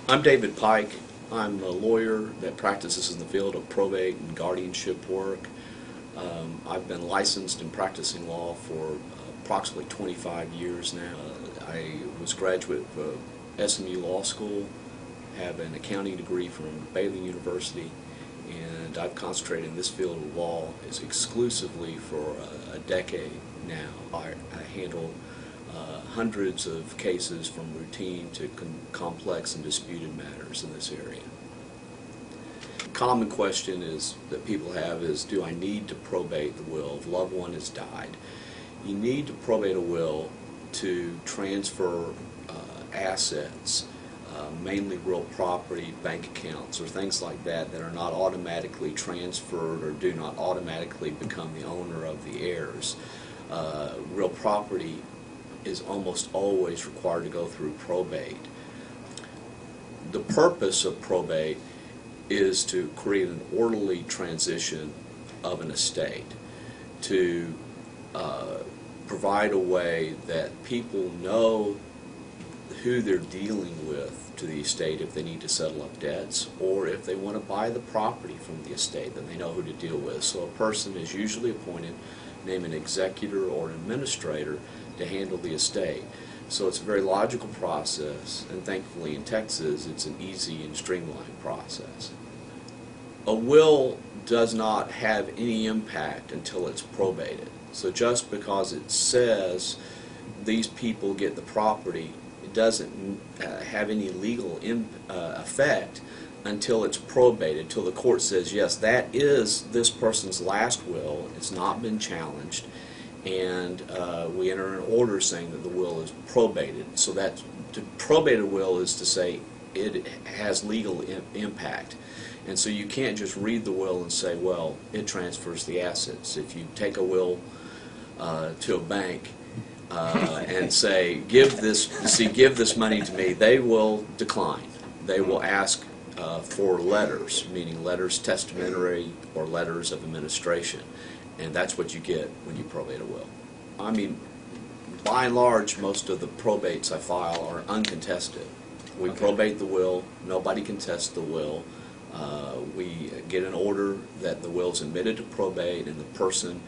I'm David Pike. I'm a lawyer that practices in the field of probate and guardianship work. I've been licensed in practicing law for approximately 25 years now. I was a graduate of SMU Law School, have an accounting degree from Baylor University, and I've concentrated in this field of law exclusively for a decade now. I handle hundreds of cases from routine to complex and disputed matters in this area. Common question that people have is, do I need to probate the will if a loved one has died? You need to probate a will to transfer assets, mainly real property, bank accounts, or things like that are not automatically transferred or do not automatically become the owner of the heirs. Real property is almost always required to go through probate. The purpose of probate is to create an orderly transition of an estate, to provide a way that people know who they're dealing with to the estate if they need to settle up debts, or if they want to buy the property from the estate, then they know who to deal with. So a person is usually appointed, named an executor or an administrator, to handle the estate. So it's a very logical process, and thankfully in Texas it's an easy and streamlined process. A will does not have any impact until it's probated. So just because it says these people get the property, it doesn't have any legal effect until it's probated, until the court says, yes, that is this person's last will, it's not been challenged, and we enter an order saying that the will is probated. So that to probate a will is to say it has legal impact. And so you can't just read the will and say, well, it transfers the assets. If you take a will to a bank and say, give this money to me, they will decline. They will ask for letters, meaning letters testamentary or letters of administration. And that's what you get when you probate a will. I mean, by and large, most of the probates I file are uncontested. We probate the will, nobody contests the will. We get an order that the will is admitted to probate, and the person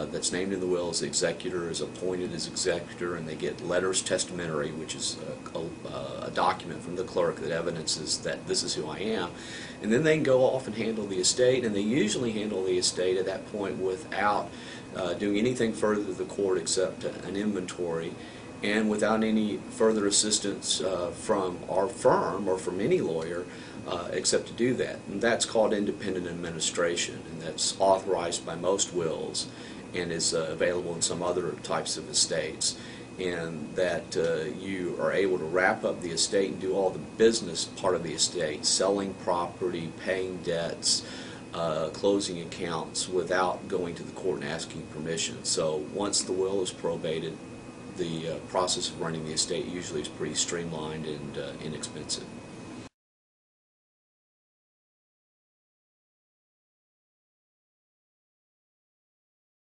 that's named in the will as executor is appointed as executor, and they get letters testamentary, which is a document from the clerk that evidences that this is who I am. And then they can go off and handle the estate, and they usually handle the estate at that point without doing anything further to the court except an inventory, and without any further assistance from our firm or from any lawyer except to do that. And that's called independent administration, and that's authorized by most wills and is available in some other types of estates. And that you are able to wrap up the estate and do all the business part of the estate, selling property, paying debts, closing accounts, without going to the court and asking permission. So once the will is probated, the process of running the estate usually is pretty streamlined and inexpensive.